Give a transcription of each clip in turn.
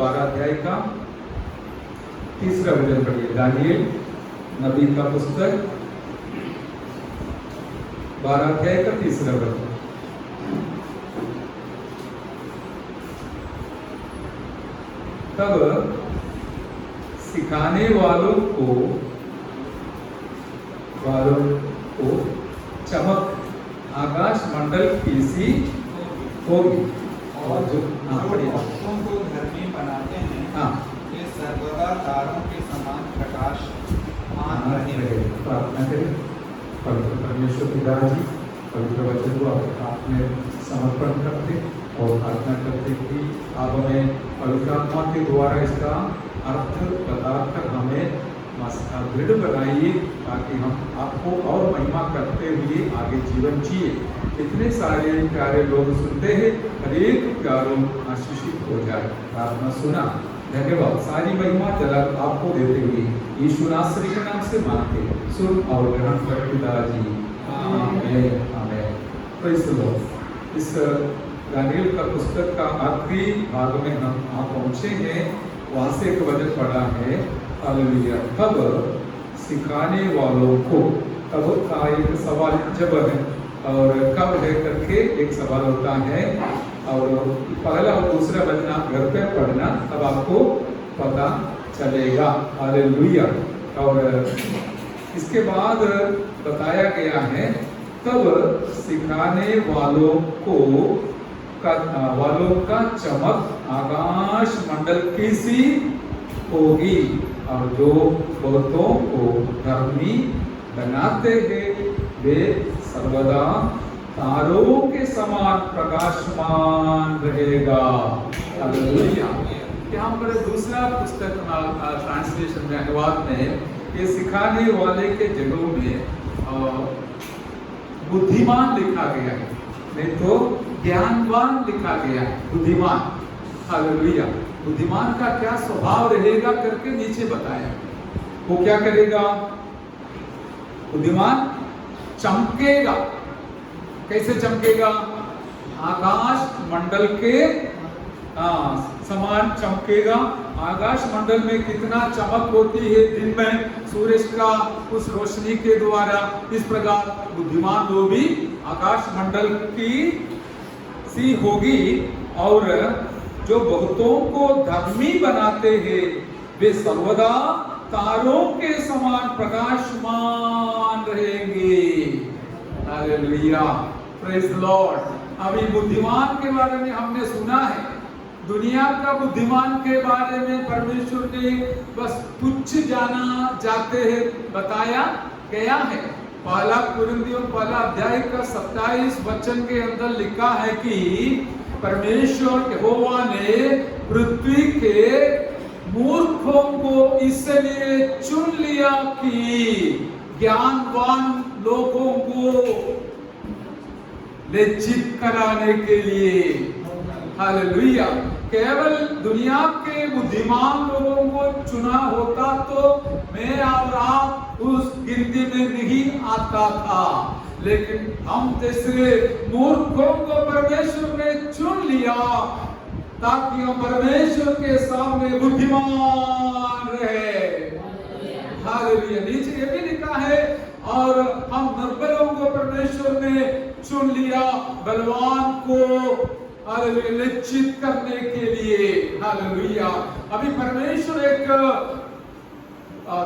12 अध्याय का 3रा वचन पढ़िए। दानिएल नबी का पुस्तक 12 अध्याय का 3रा वचन। तब सिखाने वालों को चमक आकाश मंडल की सी होगी। और जो भक्तों को धर्मी बनाते हैं, वे सर्वदा तारों के समान प्रकाशमान रहेंगे। प्रार्थना करें। पवित्र परमेश्वर पिता जी, पवित्र वचन को आप में समर्पण करते और प्रार्थना करते कि आप हमें पवित्र आत्मा के द्वारा इसका अर्थ बताकर हमें दृढ़ बनाइए, ताकि हम आपको और महिमा करते हुए आगे जीवन जिए। इतने सारे प्यारे लोग सुनते हैं, हर एक प्यारों आशीषित हो जाए। प्रार्थना सुना, धन्यवाद। सारी महिमा जलाल आपको देते हुए यीशु नासरी के नाम से मांगते, सुन और ग्रहण कर पिताजी। आमीन आमीन। Praise the Lord. इस दानिएल का पुस्तक का आखिरी भाग में हम पहुंचे हैं। वहां से एक वचन पढ़ा है, हालेलुया। तब सिखाने वालों को, तब का एक सवाल जब है और कब है करके एक सवाल होता है, और पहला और दूसरा वचन आप घर पे पढ़ना, तब आपको पता चलेगा। हालेलुया। और इसके बाद बताया गया है, तब सिखाने वालों का चमक आकाश मंडल की सी होगी, और जो बहुतों को धर्मी बनाते हैं वे सर्वदा तारों के समान प्रकाशमान रहेगा। हालेलुया। यहाँ पर दूसरा पुस्तक ट्रांसलेशन में, अनुवाद में, ये सिखाने वाले के जगहों में बुद्धिमान लिखा गया है, नहीं तो ज्ञानवान लिखा गया है। बुद्धिमान, हालेलुया। बुद्धिमान का क्या स्वभाव रहेगा करके नीचे बताया। वो क्या करेगा? बुद्धिमान चमकेगा। कैसे चमकेगा? आकाश मंडल के समान चमकेगा। आकाश मंडल में कितना चमक होती है दिन में सूरज का उस रोशनी के द्वारा, इस प्रकार बुद्धिमान लोग भी आकाश मंडल की सी होगी। और जो बहुतों को धर्मी बनाते हैं वे सर्वदा तारों के समान प्रकाशमान रहेंगे। Hallelujah, praise the Lord. अभी बुद्धिमान के बारे में हमने सुना है। दुनिया का बुद्धिमान के बारे में परमेश्वर ने बस कुछ जाते हैं बताया गया है। पहला कुरिन्थियों पहला अध्याय का 27 वचन के अंदर लिखा है कि परमेश्वर यहोवा ने पृथ्वी के मूर्खों को इसलिए चुन लिया कि ज्ञानवान लोगों को लज्जित कराने के लिए। हालेलुया। केवल दुनिया के बुद्धिमान लोगों को चुना होता तो मैं और आप उस गिनती में नहीं आता था, लेकिन हम जैसे मूर्खों को परमेश्वर ने चुन लिया ताकि हम परमेश्वर के सामने बुद्धिमान रहे। हालेलुया। नीचे ये भी लिखा है, और हम निर्बलों को परमेश्वर ने चुन लिया बलवान को लज्जित करने के लिए। हालेलुया। अभी परमेश्वर एक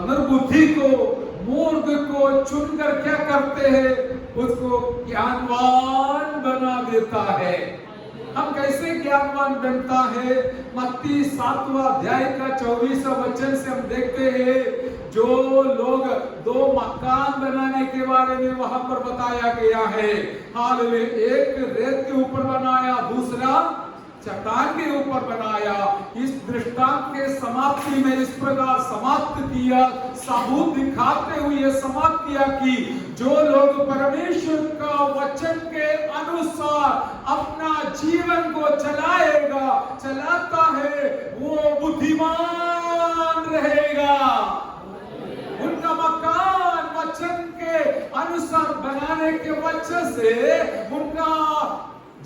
निर्बुद्धि को, मूर्ख को चुनकर क्या करते हैं? उसको ज्ञानवान बना देता है। हम कैसे ज्ञानवान बनता है? मत्ती 7वां अध्याय का 24वां वचन से हम देखते हैं, जो लोग 2 मकान बनाने के बारे में वहां पर बताया गया है। हालेलुया। एक रेत के ऊपर बनाया, दूसरा चट्टान के ऊपर बनाया। इस दृष्टांत के समाप्ति में इस प्रकार समाप्त किया, सबूत दिखाते हुए समाप्त किया कि जो लोग परमेश्वर का वचन के अनुसार अपना जीवन को चलाता है वो बुद्धिमान रहेगा। उनका मकान वचन के अनुसार बनाने के वजह से उनका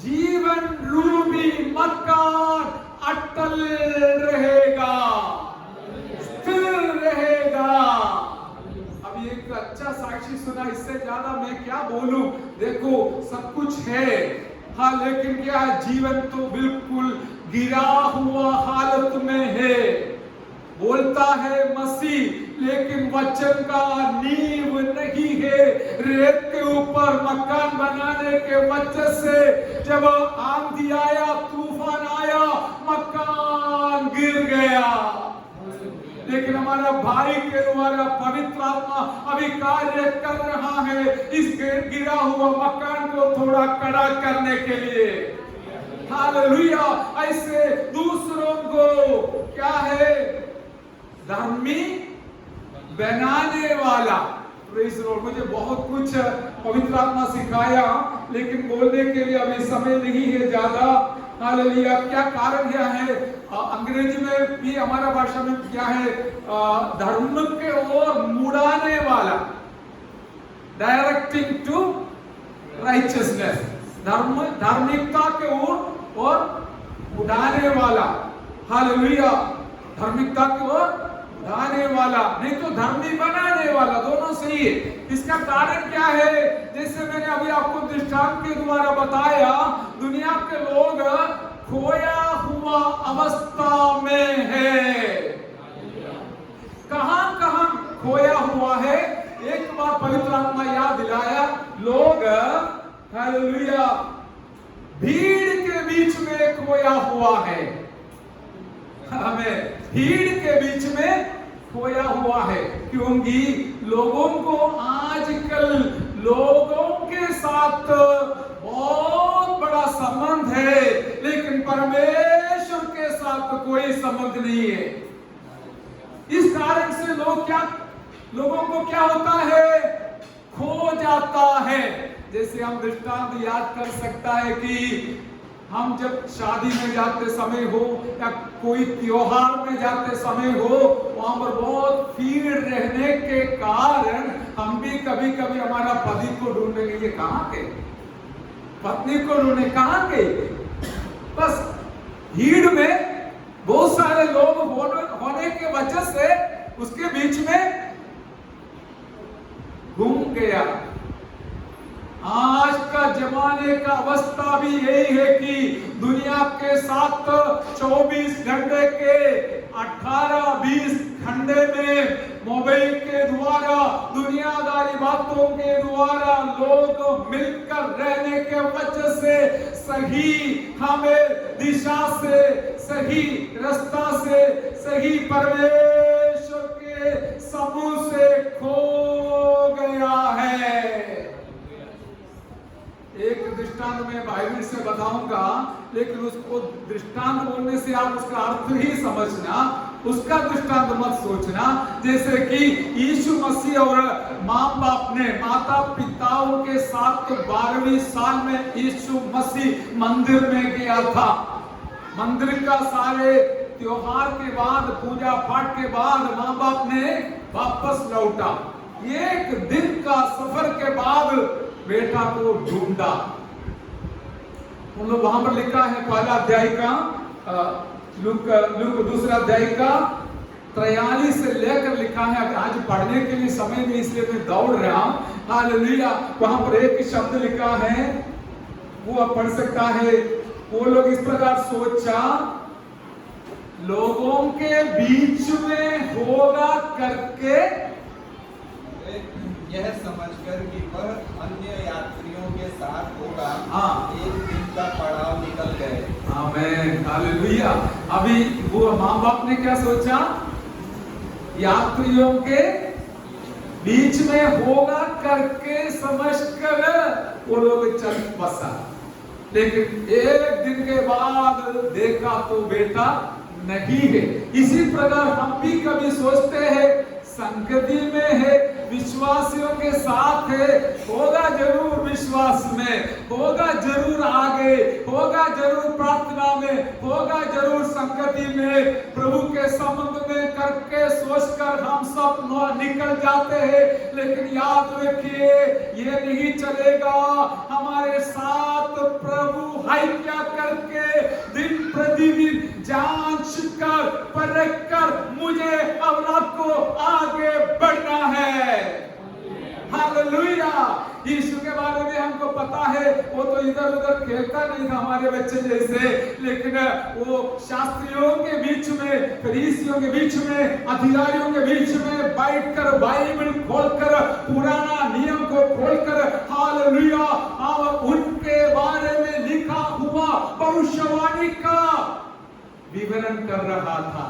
जीवन रूपी मकान अटल रहे। क्या बोलूं, देखो सब कुछ है, हाँ, लेकिन क्या जीवन तो बिल्कुल गिरा हुआ हालत में है। बोलता है मसीह, लेकिन वचन का नींव नहीं है। रेत के ऊपर मकान बनाने के वजह से जब आंधी आया, तूफान आया, मकान गिर गया। लेकिन हमारा भाई के द्वारा पवित्र आत्मा अभी कार्य कर रहा है इस गिरा हुआ मकान को थोड़ा खड़ा करने के लिए। हालेलुया। ऐसे दूसरों को क्या है, धर्मी बनाने वाला। Praise Lord. मुझे बहुत कुछ पवित्र आत्मा सिखाया, लेकिन बोलने के लिए अभी समय नहीं है ज्यादा। हालेलुया। क्या कारण क्या है, अंग्रेजी में भी हमारा भाषा में क्या है, धर्म के ओर मुड़ाने वाला, डायरेक्टिंग टू राइचियसनेस, धार्मिकता के ओर उड़ाने वाला। हालेलुया। धार्मिकता की ओर उड़ाने वाला, नहीं तो धर्मी बनाने वाला, दोनों सही है। इसका कारण क्या है, जैसे मैंने अभी आपको दृष्टांत के द्वारा बताया, दुनिया के लोग खोया हुआ अवस्था में है। कहां खोया हुआ है, एक बार पवित्र आत्मा याद दिलाया, लोग हालेलुया भीड़ के बीच में खोया हुआ है। हमें भीड़ के बीच में खोया हुआ है, क्योंकि लोगों को आजकल लोगों के साथ बहुत बड़ा संबंध है, लेकिन परमेश्वर के साथ कोई संबंध नहीं है। इस कारण से लोगों को क्या होता है, खो जाता है। जैसे हम दृष्टांत याद कर सकता है कि हम जब शादी में जाते समय हो या कोई त्योहार में जाते समय हो, वहां पर बहुत भीड़ रहने के कारण हम भी कभी कभी हमारा पति को ढूंढने के लिए कहां गए, पत्नी को ढूंढने कहां गए, बस भीड़ में बहुत सारे लोग होने के वजह से उसके बीच में घूम गया। आज का जमाने का अवस्था भी यही है कि दुनिया के साथ 24 घंटे के 18-20 घंटे में मोबाइल के द्वारा, दुनियादारी बातों के द्वारा लोग मिलकर रहने के वजह से सही हमें दिशा से, सही रास्ता से, सही परमेश्वर के समूह से खो गया है। एक दृष्टांत मैं बाइबल से बताऊंगा, लेकिन उसको दृष्टांत बोलने से आप उसका अर्थ ही समझना, उसका दृष्टांत मत सोचना। जैसे कि यीशु मसीह और माँ बाप ने, माता पिताओं के साथ 12वीं साल में यीशु मसीह मंदिर में गया था। मंदिर का सारे त्योहार के बाद, पूजा पाठ के बाद माँ बाप ने वापस लौटा। एक दिन का सफर के बाद बेटा को ढूंढा। उन लोग वहां पर लिखा है पहला अध्याय का, लूक दूसरा अध्याय का 43 से लेकर लिखा है। आज पढ़ने के लिए समय में, इसलिए मैं दौड़ रहा हूं। हालेलुया। वहां पर एक शब्द लिखा है, वो आप पढ़ सकता है। वो लोग इस प्रकार सोचा, लोगों के बीच में होगा करके यह समझकर कि वह अन्य यात्रियों के साथ होगा, एक दिन का पड़ाव निकल गए। आमीन। हालेलुया। अभी वो माँ बाप ने क्या सोचा, यात्रियों के बीच में होगा करके समझकर वो लोग चल बसा। लेकिन एक दिन के बाद देखा तो बेटा नहीं है। इसी प्रकार हम भी कभी सोचते हैं, संगति में है, विश्वासियों के साथ है, होगा जरूर विश्वास में, होगा जरूर आगे, होगा जरूर प्रार्थना में, होगा जरूर संगति में, प्रभु के संबंध में करके सोचकर हम सब निकल जाते हैं। लेकिन याद रखिए, ये नहीं चलेगा। हमारे साथ प्रभु है क्या करके दिन प्रतिदिन जांच कर, परख कर मुझे और आपको आगे बढ़ना है। हालेलुया। यीशु के बारे में हमको पता है, वो तो इधर उधर खेलता नहीं था हमारे बच्चे जैसे, लेकिन वो शास्त्रियों के बीच में, फरीसियों के बीच में, अधिकारियों के बीच में बैठकर बाइबल खोलकर, पुराना नियम को खोलकर, हालेलुया, और उनके बारे में लिखा हुआ भविष्यवाणी का विवरण कर रहा था।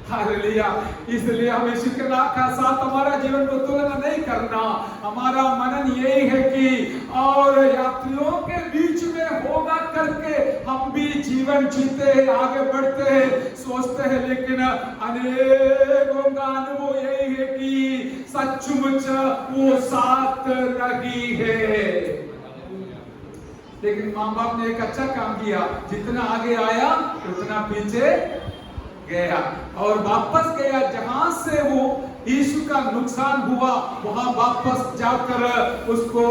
हालेलुया। इसलिए हमें ईश्वर के साथ हमारा जीवन को तुलना नहीं करना। हमारा मनन यही है कि और यात्रियों के बीच में होगा करके हम भी जीवन जीते हैं, आगे बढ़ते हैं, सोचते हैं, लेकिन अनेकों का अनुभव यही है कि सचमुच वो साथ नहीं है। लेकिन माँ बाप ने एक अच्छा काम किया, जितना आगे आया उतना पीछे गया और वापस गया। जहां से वो यीशु का नुकसान हुआ वहां वापस जाकर उसको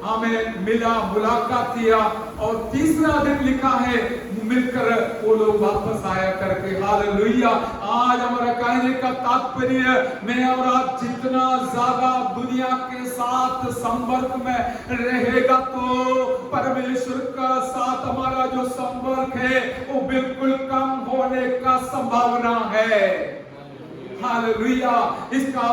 हमें मिला, मुलाकात किया, और तीसरा दिन लिखा है मिलकर वो लोग वापस आया करके। हालेलुया। आज हमारा कहने का तात्पर्य, मैं और आप जितना ज्यादा दुनिया के साथ संपर्क में रहेगा तो परमेश्वर का साथ हमारा जो संपर्क है वो बिल्कुल कम होने का संभावना है। हालेलुया। इसका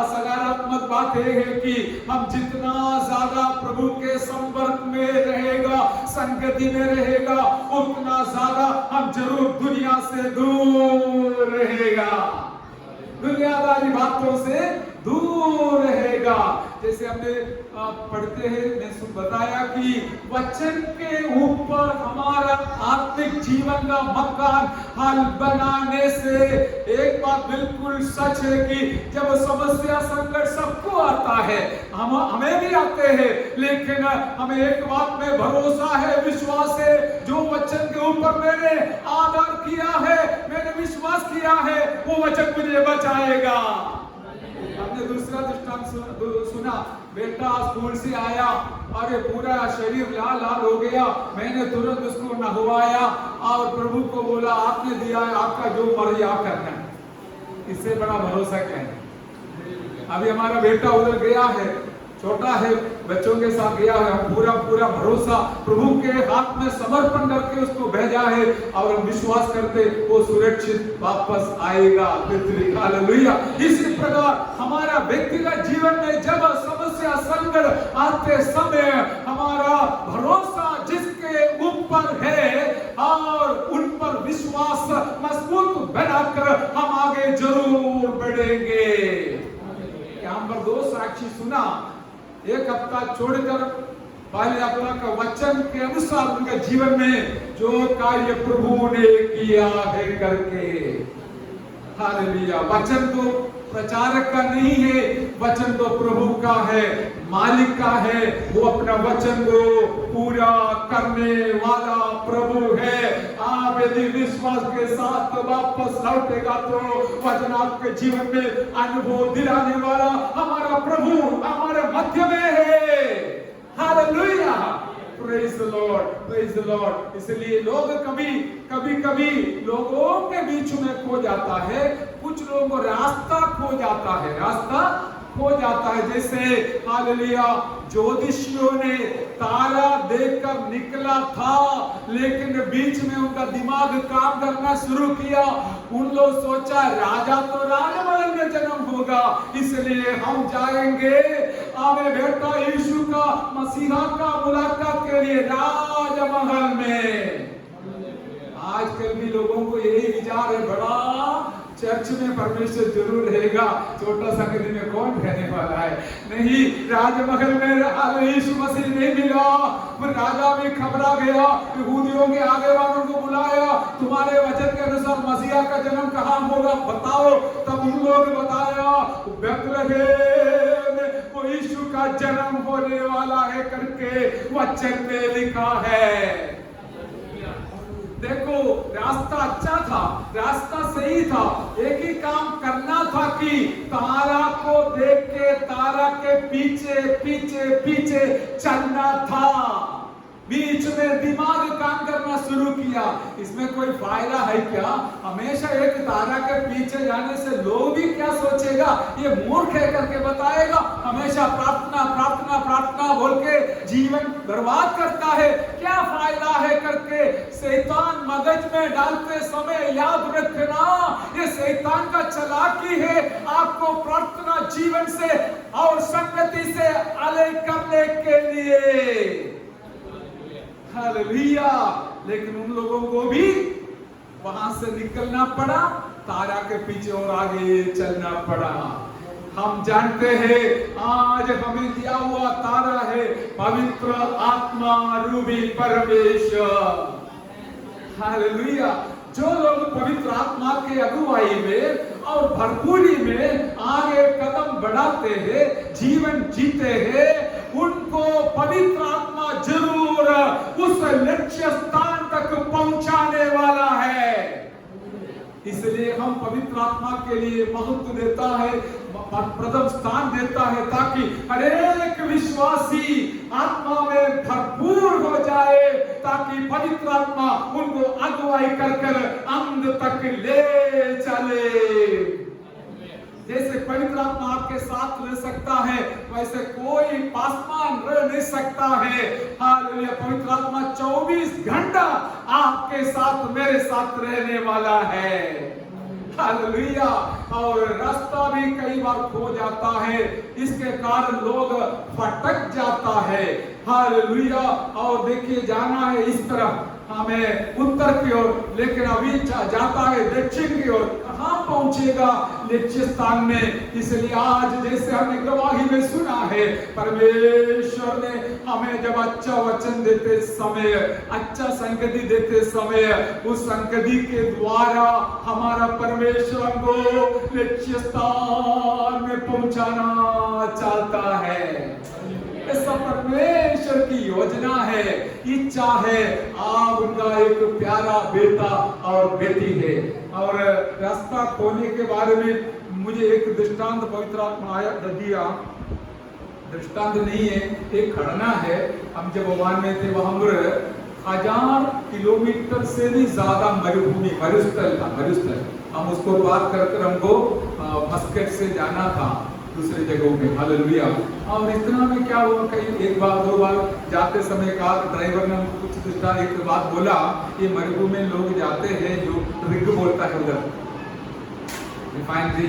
सकारात्मक बात यह है कि हम जितना ज्यादा प्रभु के संपर्क में रहेगा, संगति में रहेगा, उतना ज्यादा हम जरूर दुनिया से दूर रहेगा, दुनियादारी बातों से दूर रहेगा। जैसे हमने पढ़ते हैं, मैं बताया कि वचन के ऊपर हमारा आत्मिक जीवन का मकान हाल बनाने से एक बात बिल्कुल सच है कि जब समस्या संकट सबको आता है, हमें भी आते हैं, लेकिन हमें एक बात में भरोसा है, विश्वास है, जो वचन के ऊपर मैंने आधार किया है, मैंने विश्वास किया है, वो वचन मुझे बचाएगा। हमने दूसरा दृष्टांत सुना, बेटा स्कूल से आया और पूरा शरीर लाल लाल हो गया, मैंने तुरंत उसको नहवाया और प्रभु को बोला आपने दिया है, आपका जो मर्जी आप करना है। इससे बड़ा भरोसा क्या है? अभी हमारा बेटा उधर गया है, छोटा है, बच्चों के साथ गया है, पूरा भरोसा प्रभु के हाथ में समर्पण करके उसको भेजा है और हम विश्वास करते वो सुरक्षित वापस आएगा पृथ्वी। हालेलुया। इसी प्रकार हमारा व्यक्तिगत जीवन में जब समस्या संकट आते समय हमारा भरोसा जिसके ऊपर है और उन पर विश्वास मजबूत बनाकर हम आगे जरूर बढ़ेंगे। यहाँ पर दो साक्षी सुना, एक हफ्ता छोड़कर पहले हफ्ता का वचन के अनुसार उनके जीवन में जो कार्य प्रभु ने किया है करके। हालेलुया। वचन तो प्रचारक का नहीं है, वचन तो प्रभु का है, मालिक का है, वो अपना वचन को पूरा करने वाला प्रभु है। आप यदि विश्वास के साथ वापस लौटेगा तो वचन आपके जीवन में अनुभव दिलाने वाला हमारा प्रभु हमारे मध्य में है। Hallelujah. Praise the Lord, praise the Lord. इसलिए लोग कभी लोगों के बीच में खो जाता है, कुछ लोगों को रास्ता खो जाता है, रास्ता खो जाता है। जैसे हालेलुया ज्योतिषियों ने तारा देखकर निकला था, लेकिन बीच में उनका दिमाग काम करना शुरू किया। उन लोग सोचा राजा तो राजमहल में जन्म होगा, इसलिए हम जाएंगे हमें बेटा यीशु का मसीहा का मुलाकात के लिए राजमहल में। आजकल भी लोगों को यही विचार है, बड़ा चर्च में परमेश्वर जरूर रहेगा, छोटा सा गली में कौन रहने वाला है। नहीं, राजमहल में यीशु मसीह नहीं मिला। फिर राजा भी घबरा गया, यहूदियों के आगे वालों को बुलाया, तुम्हारे वचन के अनुसार मसीहा का जन्म कहाँ होगा बताओ। तब उन लोगों ने बताया बेथलेहम में वो यीशु का जन्म होने वाला है करके वचन में लिखा है। देखो रास्ता अच्छा था, रास्ता सही था, एक ही काम करना था कि तारा को देख के तारा के पीछे पीछे पीछे चलना था। बीच में दिमाग काम करना शुरू किया, इसमें कोई फायदा है क्या? हमेशा एक तारा के पीछे जाने से लोग भी क्या सोचेगा, ये मूर्ख है करके बताएगा। हमेशा प्रार्थना प्रार्थना प्रार्थना बोल के जीवन बर्बाद करता है, क्या फायदा है करके शैतान मगज में डालते समय याद रखना, ये शैतान का चालाकी है आपको प्रार्थना जीवन से और संगति से अलग करने के लिए। हालेलुया। लेकिन उन लोगों को भी वहां से निकलना पड़ा, तारा के पीछे और आगे चलना पड़ा। हम जानते हैं आज हमें दिया हुआ तारा है पवित्र आत्मा रूपी परमेश्वर। हालेलुया। जो लोग पवित्र आत्मा के अगुवाई में और भरपूरी में आगे कदम बढ़ाते हैं, जीवन जीते हैं, उनको पवित्र आत्मा जरूर उस लक्ष्य स्थान तक पहुंचाने वाला है। इसलिए हम पवित्र आत्मा के लिए महत्व देता है, प्रथम स्थान देता है, ताकि हर एक विश्वासी आत्मा में भरपूर हो जाए, ताकि पवित्र आत्मा उनको अगुवाई कर अंत तक ले चले। जैसे पवित्र आत्मा आपके साथ रह सकता है, वैसे कोई पासवान रह नहीं सकता है। हालेलुया। पवित्र आत्मा 24 घंटा आपके साथ मेरे साथ रहने वाला है। हालेलुया। और रास्ता भी कई बार खो जाता है, इसके कारण लोग भटक जाता है। हालेलुया। और देखिए जाना है इस तरफ हमें उत्तर की ओर, लेकिन अभी जाता है दक्षिण की ओर, कहां पहुंचेगा? लक्ष्य स्थान में। इसलिए आज जैसे हमने गवाही में सुना है, परमेश्वर ने हमें जब अच्छा वचन देते समय, अच्छा संगति देते समय, उस संगति के द्वारा हमारा परमेश्वर को लक्ष्य स्थान में पहुंचाना चाहता है। सब परमेश्वर की योजना है, इच्छा है। आप उनका एक प्यारा बेटा और बेटी है। और रास्ता खोने के बारे में मुझे एक दृष्टांत पवित्र आत्मा आया दिया। दृष्टांत नहीं है, एक घटना है। हम जब ओमान में थे, वहां पर 1000 किलोमीटर से भी ज्यादा मरुभूमि, मरुस्थल था, मरुस्थल। हम उसको पार कर हमको मस्कट से जाना था दूसरे जगहों में। हालेलुया। और इतना में क्या हुआ, कई एक बार दो बार जाते समय कार ड्राइवर ने कुछ दूसरा एक बात बोला, ये मरुभूमि में लोग जाते हैं जो रिग बोलता है उधर, रिफाइनरी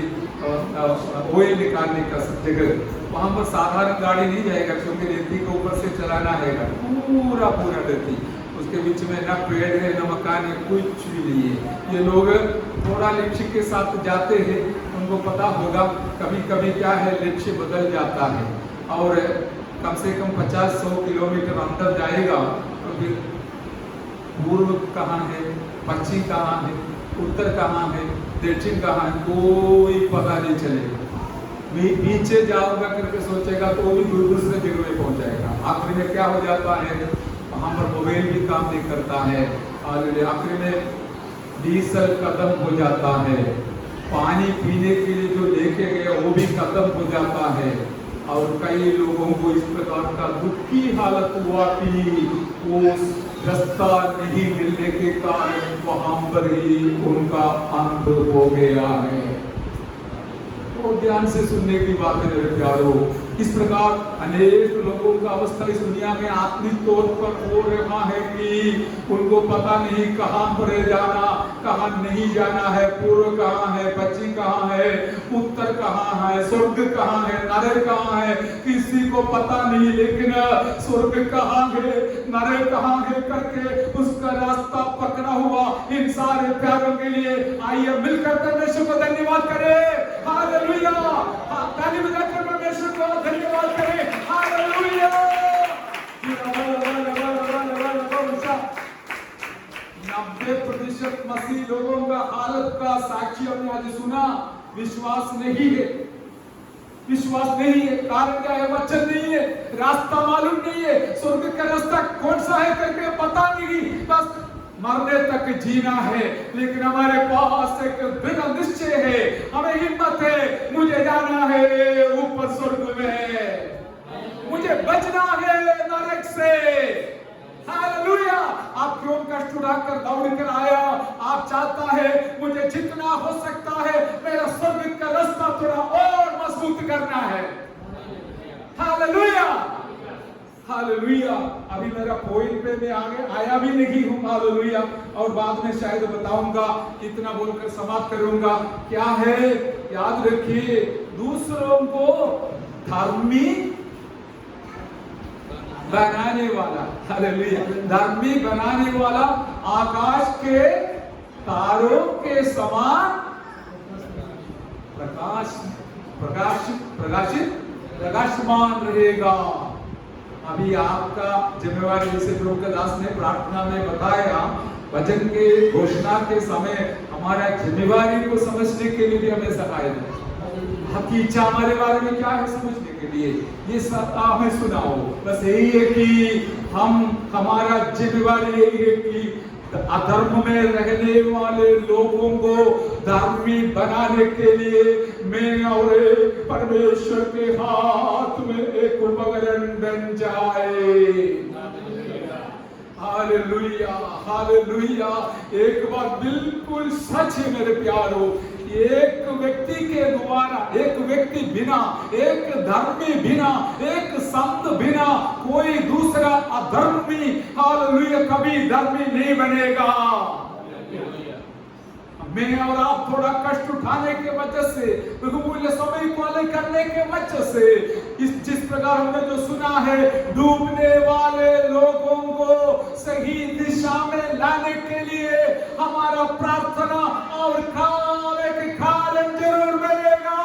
ऑयल निकालने का सब जगह, वहां पर साधारण गाड़ी नहीं जाएगा, क्योंकि रेती के ऊपर से चलाना है, पूरा पूरा रेती, उसके बीच में न पेड़ है न मकान है, कुछ भी नहीं है। ये लोग थोड़ा लक्ष्य के साथ जाते हैं, उनको पता होगा कभी कभी क्या है, लक्ष्य बदल जाता है और कम से कम 50-100 किलोमीटर अंदर जाएगा तो फिर पूर्व कहाँ है, पश्चिम कहाँ है, उत्तर कहाँ है, दक्षिण कहाँ है, कोई पता नहीं चलेगा। पीछे जाऊंगा करके सोचेगा तो वो भी दूसरे जगह में पहुंच जाएगा। आखिरी में क्या हो जाता है, वहां पर मोबाइल भी काम नहीं करता है, और आखिरी में डीजल खत्म हो जाता है, पानी पीने के लिए जो लेके गए वो भी खत्म हो जाता है। और कई लोगों को इस प्रकार का दुखी हालत हुआ कि वो रास्ता नहीं मिलने के कारण वहां पर ही उनका अंत हो गया है। तो ध्यान से सुनने की बात है मेरे प्यारों। इस प्रकार अनेक लोगों का अवस्था इस दुनिया में आत्मिक तौर पर हो रहा है कि उनको पता नहीं कहां पर जाना, कहां नहीं जाना है, पूर्व कहां है, पश्चिम कहां है, उत्तर कहां है, स्वर्ग कहां है, नरक कहां है, किसी को पता नहीं। लेकिन स्वर्ग कहां है, नरक कहां है करके उसका रास्ता पकड़ा हुआ इन सारे प्यारों के लिए आइए मिलकर परमेश्वर को धन्यवाद करें। हालेलुया। ताली बजाकर परमेश्वर को धन्यवाद करें। हालेलुया। 90% मसीह लोगों का हालत का साक्षी हमने आज सुना, विश्वास नहीं है, विश्वास नहीं है। कारण क्या है, वचन नहीं है, रास्ता मालूम नहीं है, स्वर्ग का रास्ता कौन सा है करके पता नहीं, बस मरने तक जीना है। लेकिन हमारे पास एक दृढ़ निश्चय है, हमें हिम्मत है, मुझे जाना है ऊपर स्वर्ग में, मुझे बचना है नरक से। कष्ट उठाकर दौड़ कर आया, आप चाहता है मुझे जितना हो सकता है मेरा स्वर्ग का रास्ता थोड़ा और मजबूत करना है। Hallelujah, hallelujah. अभी मेरा पॉइंट पे मैं आगे आया भी नहीं हूं। हालेलुया। और बाद में शायद बताऊंगा, इतना बोलकर समाप्त करूंगा। क्या है, याद रखिए, दूसरों को धर्मी बनाने वाला, हालेलुया, धर्मी बनाने वाला आकाश के तारों के समान प्रकाशमान रहेगा। अभी आपका जिम्मेवारी, जैसे प्रभु दास ने प्रार्थना में बताया, वचन के घोषणा के समय हमारा जिम्मेवारी को समझने के लिए भी हमें सहायता है। आपकी इच्छा हमारे बारे में क्या है समझने के लिए, ये सब हमें सुनाओ। बस यही है कि हमारा जिम्मेवारी यही है कि अधर्म में रहने वाले लोगों को धर्मी बनाने के लिए मैं और परमेश्वर के हाथ में एक उपकरण बन जाए। Hallelujah, hallelujah. एक बात बिल्कुल सच है मेरे प्यारो, एक व्यक्ति के द्वारा, एक व्यक्ति बिना, एक धर्मी बिना, एक संत बिना कोई दूसरा अधर्मी, हालेलुया, कभी धर्मी नहीं बनेगा। मैं और आप थोड़ा कष्ट उठाने के वजह से, बहुमूल्य समय को अलग करने के वजह से, जिस प्रकार हमने जो सुना है, डूबने वाले लोगों को सही दिशा में लाने के लिए हमारा प्रार्थना और एक कारण जरूर मिलेगा।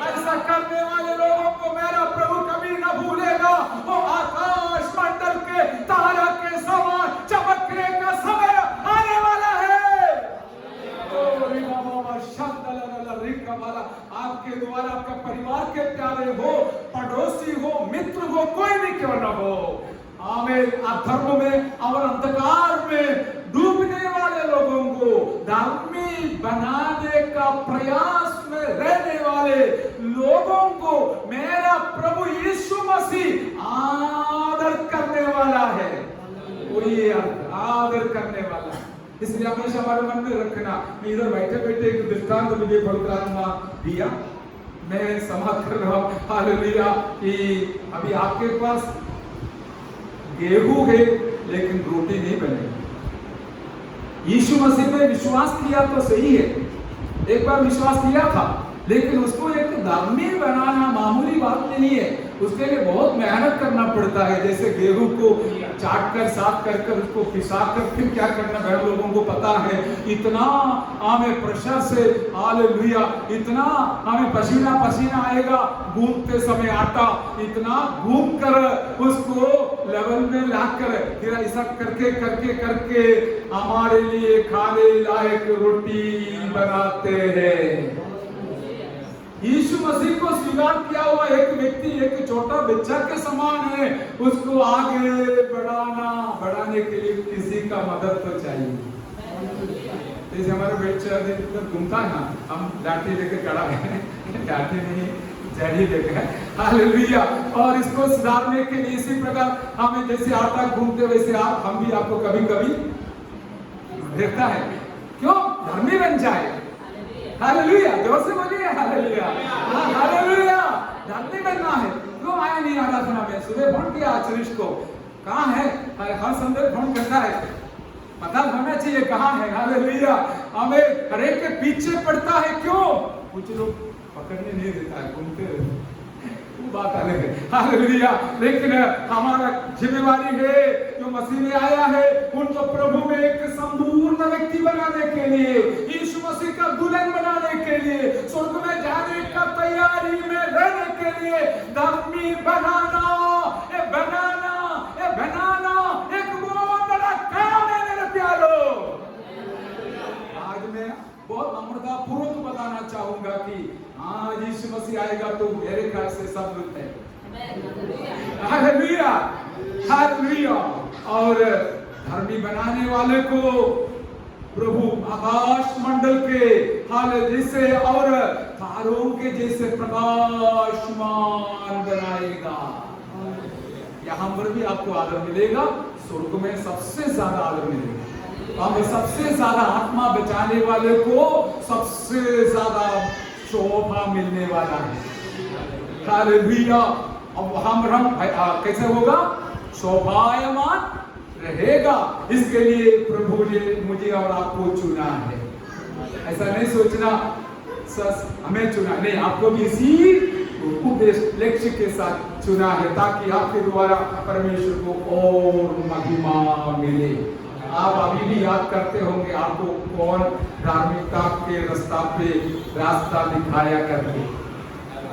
ऐसा करने वाले लोगों को मेरा प्रभु कभी न भूलेगा। वो आकाश मंडल के तारा के समान चमकने का समय आने वाला है। आपके द्वारा आपका परिवार के प्यारे हो, पड़ोसी हो, मित्र हो, कोई भी क्यों न हो, आमेन, अधर्म में और अंधकार में डूबने वाले लोगों को धर्मी बनाने का प्रयास में रहने वाले लोगों को मेरा प्रभु यीशु मसीह आदर करने वाला है। कोई आदर करने वाला है। इसलिए हमेशा हमारे मन में रखना। मैं इधर बैठे बैठे एक दृष्टांत मुझे पवित्र आत्मा दिया, मैं समाप्त कर रहा हूं। हालेलुया। कि अभी आपके पास गेहूं है लेकिन रोटी नहीं बनेगी। यीशु मसीह में विश्वास किया तो सही है, एक बार विश्वास किया था, लेकिन उसको एक धर्मी बनाना मामूली बात नहीं है। उसके लिए बहुत मेहनत करना पड़ता है। जैसे गेहूं को चाट कर, साफ कर कर, उसको पिसा कर फिर क्या करना है, लोगों को पता है। इतना हमें प्रेशर से, हालेलुया, इतना हमें पसीना पसीना आएगा गूंथते समय आटा, इतना घूम कर उसको लेवल में लाकर फिर ऐसा करके करके करके हमारे लिए खाने लायक रोटी बनाते हैं। यीशु मसीह को स्वीकार किया हुआ एक व्यक्ति एक छोटा बच्चा के समान है। उसको आगे बढ़ाने के लिए किसी का मदद तो चाहिए। जैसे हमारे बच्चा घूमता है ना, हम लाठी लेके खड़ा है, लाठी नहीं जड़ी लेकर, हालेलुया। और इसको सुधारने के लिए इसी प्रकार हमें जैसे आटा घूमते वैसे हम भी आपको कभी कभी देखता है, क्यों धर्मी बन जाए। हालेलुया, जोर से बोलिए हालेलुया, हालेलुया। धर्मी बनना है। क्यों आया नहीं आराधना में? सुबह फोन किया चरिश को, कहाँ है? हर संडे फोन करता है, पता होना चाहिए कहाँ है। हालेलुया। हमें हर एक के पीछे पड़ता है, क्यों? कुछ लोग पकड़ने नहीं देता है, घूमते रहते, बात अलग है। हालेलुया। लेकिन हमारा जिम्मेवारी है, जो मसीह में आया है उनको प्रभु में एक संपूर्ण व्यक्ति बनाने के लिए, यीशु मसीह का दुल्हन बनाने के लिए, स्वर्ग में जाने का तैयारी में रहने के लिए धर्मी बनाना एक बहुत बड़ा काम है मेरे प्यारो। आज मैं बहुत नम्रता पूर्वक बताना चाहूंगा कि आज यीशु मसीह आएगा तो मेरे ख्याल से सब लोग है। Hallelujah, hallelujah. और धर्मी बनाने वाले को प्रभु आकाश मंडल के हाल जैसे और तारों के जैसे प्रकाशमान बनाएगा। यहाँ पर भी आपको आदर मिलेगा, स्वर्ग में सबसे ज्यादा आदर मिलेगा। हमें सबसे ज्यादा आत्मा बचाने वाले को सबसे ज्यादा शोभा मिलने वाला है। हालेलुया। अब हम कैसे होगा? शोभायमान रहेगा। इसके लिए प्रभु ने मुझे और आपको चुना है। ऐसा नहीं सोचना हमें चुना नहीं, आपको भी इसी उद्देश्य लक्ष्य के साथ चुना है, ताकि आपके द्वारा परमेश्वर को और महिमा मिले। आप अभी भी याद करते होंगे आपको कौन धार्मिकता के रास्ता दिखाया करते।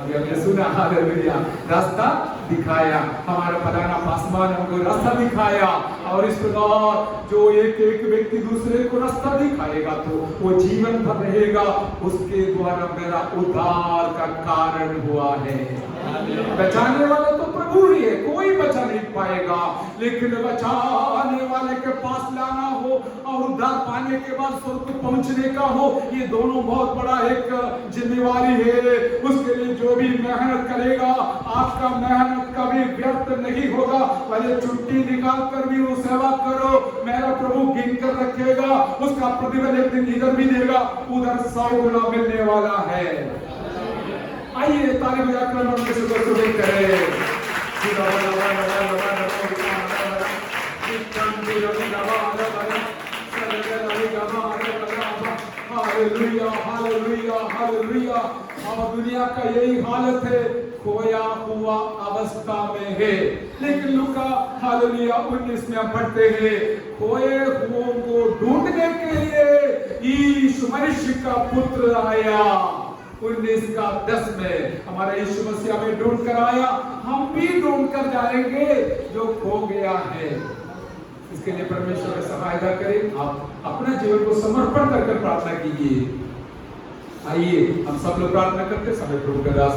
हमने सुना, हालेलुया, रास्ता दिखाया। हमारा फलाना पासवान हमको रास्ता दिखाया। और इस प्रकार जो एक एक व्यक्ति दूसरे को रास्ता दिखाएगा तो वो जीवन भर रहेगा। उसके द्वारा मेरा उद्धार का कारण हुआ है। बचाने वाला तो प्रभु ही है, कोई बचा नहीं पाएगा। लेकिन बचाने वाले के पास लाना हो और उद्धार पाने के बाद स्वर्ग को पहुंचने का हो, ये दोनों बहुत बड़ा एक जिम्मेवारी है। उसके लिए जो भी मेहनत करेगा, आपका मेहनत कभी व्यर्थ नहीं होगा। पहले छुट्टी निकाल कर भी वो सेवा करो, मेरा प्रभु गिन कर रखेगा। उसका प्रतिफल एक दिन इधर भी देगा, उधर 100 गुना मिलने वाला है। आइए ताली बजाकर हम उसको सुबह करें। Hallelujah, hallelujah, hallelujah. और दुनिया का यही हालत है, खोया हुआ अवस्था में है। लेकिन लूका हालेलुया 19 में पढ़ते हैं, खोए हुओं को ढूंढने के लिए यीशु मनुष्य का पुत्र आया। 19 का 10 में हमारा यीशु मसीह हमें ढूंढ कर आया, हम भी ढूंढ कर जाएंगे जो खो गया है। इसके लिए परमेश्वर सहायता करें। आप अपना जीवन को समर्पण कर प्रार्थना कीजिए। आइए हम सब लोग प्रार्थना करते समय प्रभु का दास